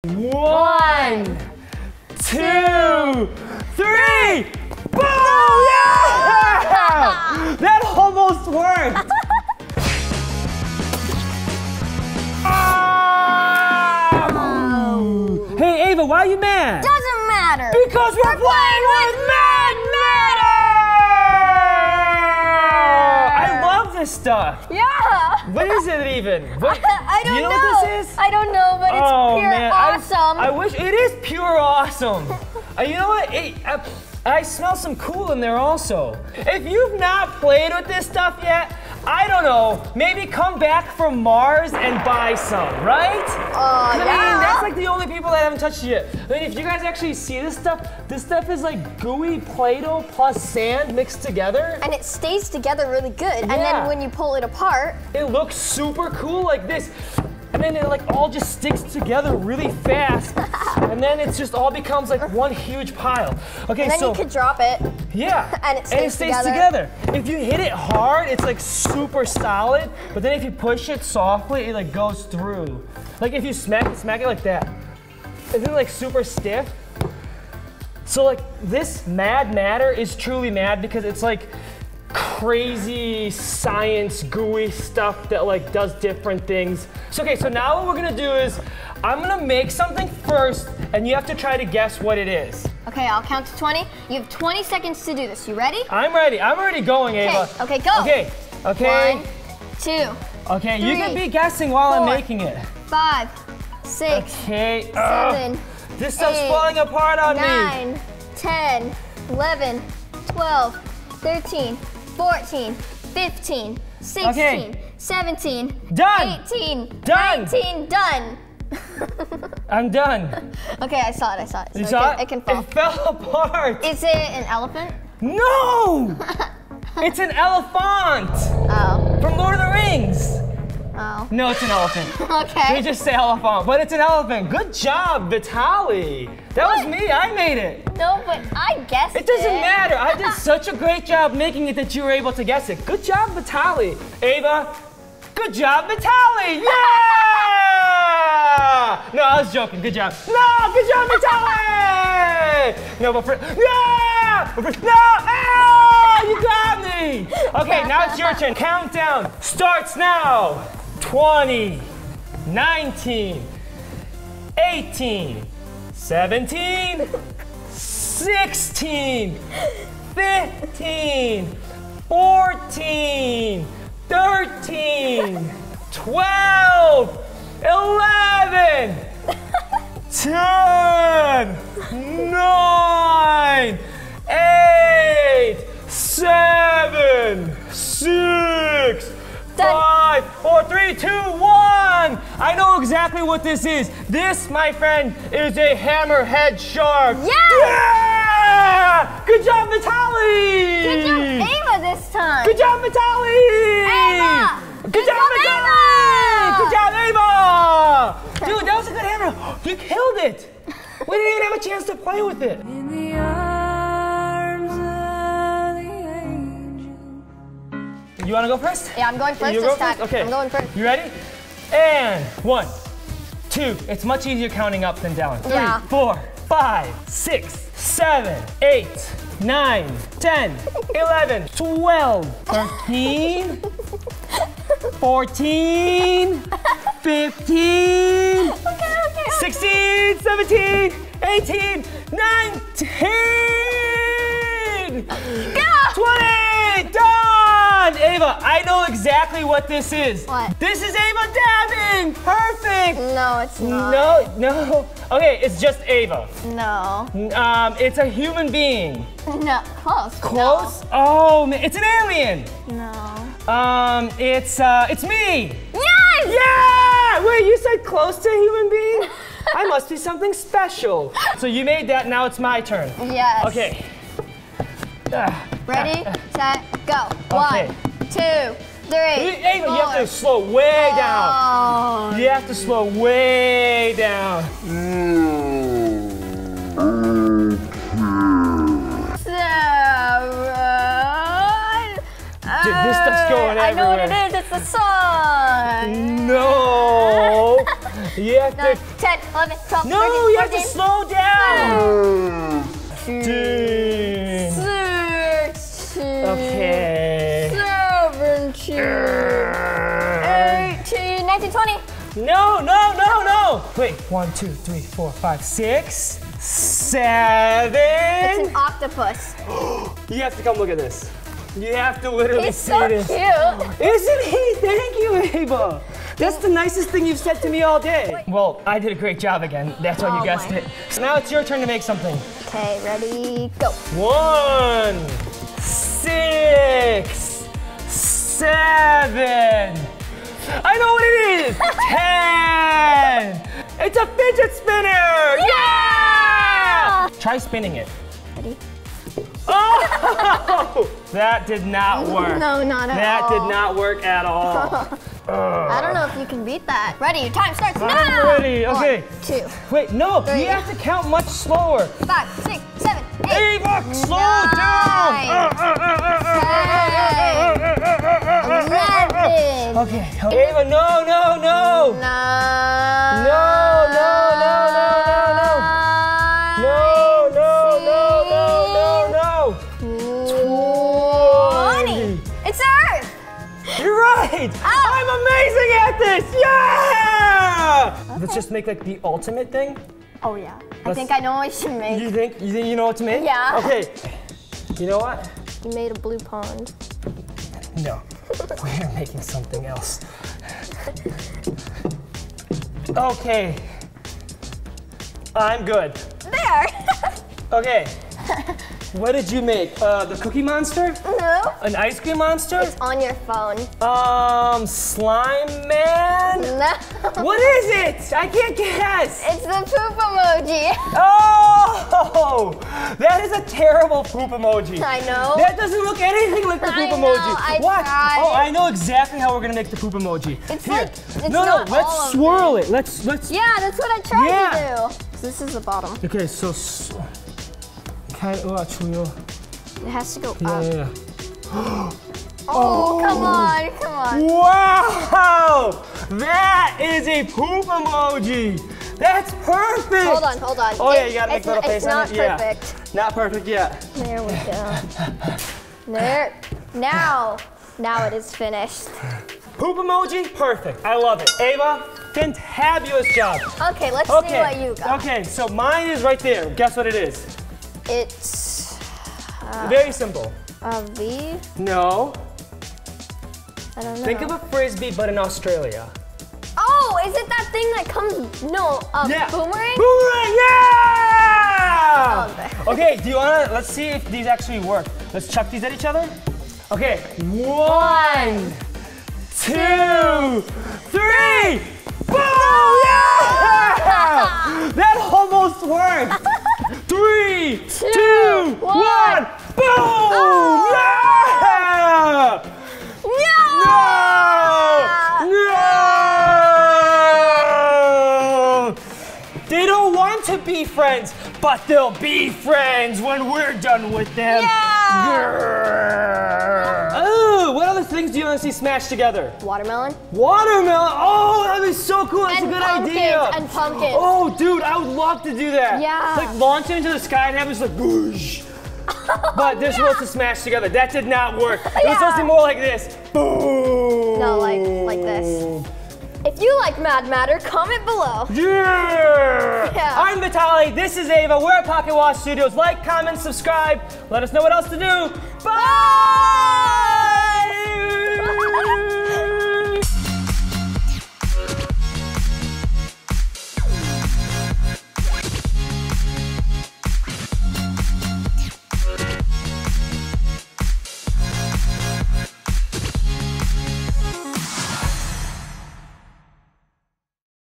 1, 2, 3. Boom! Yeah! That almost worked. Oh. Hey, Ava, why are you mad? Doesn't matter. Because we're playing with Mad Mattr! I love this stuff. Yeah. What is it even? What, I don't know. Do you know what this is? I don't know, but it's pure awesome. I wish it is pure awesome. You know what? I smell some cool in there also. If you've not played with this stuff yet, I don't know, maybe come back from Mars and buy some, right? I mean, that's like the only people that haven't touched it yet. I mean, if you guys actually see this stuff is like gooey Play-Doh plus sand mixed together. And it stays together really good. Yeah. And then when you pull it apart, it looks super cool like this. And then it like all just sticks together really fast. And then it just all becomes like one huge pile. Okay, and then you could drop it. Yeah. And it stays together. If you hit it hard, it's like super solid. But then if you push it softly, it like goes through. Like if you smack it like that. Isn't it like super stiff? So like this Mad Mattr is truly mad because it's like crazy science gooey stuff that like does different things. So okay, so now what we're gonna do is I'm gonna make something first and you have to try to guess what it is. Okay, I'll count to 20. You have 20 seconds to do this. You ready? I'm ready. I'm already going, Ava. Okay, go. Okay. 1, 2. Okay, 3, you can be guessing while 4, I'm making it. 5, 6. Okay. 7. This stuff's 8, falling apart on 9, me. 10, 11, 12, 13, 14, 15, 16, 17, done. 18, done. 19, done. I'm done. Okay, I saw it. So you saw it? It can fall. It fell apart. Is it an elephant? No! It's an elephant. Oh. From Lord of the Rings. Oh. No, it's an elephant. Okay. We just say elephant, but it's an elephant. Good job, Vitaly. That was me. I made it. No, but I guessed it. It doesn't matter. I did such a great job making it that you were able to guess it. Good job, Vitaly. Ava, good job, Vitaly. Yeah! No, I was joking. Good job. No, good job, Vitaly. No, but for yeah! No! Ah! You got me. Okay, now it's your turn. Countdown starts now. 20, 19, 18, 17, 16, 15, 14, 13, 12, 11, 10, 9, 8, 7, 6, 5, 4, 3, 2, 1. I know exactly what this is. This, my friend, is a hammerhead shark. Yeah! Good job, Vitaly! Good job, Ava, this time. Good job, Vitaly! Ava! Good job, Vitaly! Good job, Ava! Dude, that was a good hammer. You killed it. We didn't even have a chance to play with it. In the arms of the angel. You want to go first? Yeah, I'm going first You this go time. first? Okay. I'm going first. You ready? And 1, 2. It's much easier counting up than down. 3, 4, 5, 6, 7, 8, 9, 10, 11, 12, 13, 14, 15, 16, 17, 18, 19, 20, done! Ava, I know exactly what this is. What? This is Ava dabbing! Perfect! No, it's not. No. Okay, it's just Ava. No. It's a human being. No, close. Close? No. Oh, man, it's an alien. No. It's me. Yes! Yeah! Wait, you said close to a human being? I must be something special. So you made that, now it's my turn. Yes. Okay. Ready, set, go. Okay. 1, 2, 3, Ava, 4. you have to slow way down. You have to slow way down. 7. Dude, this stuff's going everywhere. I know what it is. It's the sun. No. You have to 10, 11, 12, No, 13, you have to 14, slow down. 15, 16. 16, Okay. 17, 18, 19, 20. No, no, no, no. Wait, 1, 2, 3, 4, 5, 6, 7. It's an octopus. You have to come look at this. You have to literally He's see so this. cute. Isn't he? Thank you, Ava. That's the nicest thing you've said to me all day. Well, I did a great job again. That's why you guessed it. So now it's your turn to make something. Okay, ready, go. 1, 6, 7. I know what it is. 10. It's a fidget spinner. Yeah! Try spinning it. Ready? Oh! That did not work. No, not at That all. did not work at all. I don't know if you can beat that. Ready, your time starts now. I'm ready, okay. 1, 2, Wait, no, 3. you have to count much slower. 5, 6, 7, 8. Ava, slow 9, down. 10, 11. Okay, Ava, no, no, no. No, no, no, no, no, no. No, no, no, no, no, no. 20. It's Earth. You're right! Oh. I'm amazing at this! Yeah! Let's just make like the ultimate thing. Oh yeah. I think I know what you should make. You think you know what to make? Yeah. Okay. You know what? You made a blue pond. No. We're making something else. Okay. I'm good. There. Okay. What did you make? The Cookie Monster? No. An ice cream monster? It's on your phone. Slime Man? No. What is it? I can't guess. It's the poop emoji. Oh! That is a terrible poop emoji. I know. That doesn't look anything like the poop I know, emoji. I Watch. tried. Oh, I know exactly how we're gonna make the poop emoji. It's Here. like, it's no, not let's all of swirl it. Let's. Yeah, that's what I tried Yeah. to do. This is the bottom. Okay, so. Kind of, It has to go yeah, up. yeah. Oh, come on, come on. Wow! That is a poop emoji. That's perfect. Hold on, hold on. Oh yeah, you gotta make little face It's on not it. Yeah. perfect. Not perfect yet. There we go. There. Now it is finished. Poop emoji, perfect. I love it. Ava, fantabulous job. Okay, let's see what you got. Okay, so mine is right there. Guess what it is? It's Very simple. a V. No. I don't know. Think of a frisbee, but in Australia. Oh, is it that thing that comes? No, Yeah. boomerang. Boomerang, yeah! Oh, Okay, do you wanna, let's see if these actually work. Let's chuck these at each other. Okay, 1, 2, 3. Boom! Yeah! That almost worked. 3, 2, 1. Boom! Yeah! No! No! They don't want to be friends, but they'll be friends when we're done with them. Yeah! Oh, what other things do you want to see smashed together? Watermelon. Watermelon. Oh, that'd be so cool. That's And a good pumpkins, idea. and pumpkins. Oh, dude, I would love to do that. Yeah. Like launch it into the sky and have this like whoosh. But they're supposed to smash together. That did not work. It was supposed to be more like this. Boom. No, like this. If you like Mad Mattr, comment below. Yeah. Yeah. I'm Vitaly. This is Ava. We're at Pocket Watch Studios. Like, comment, subscribe. Let us know what else to do. Bye.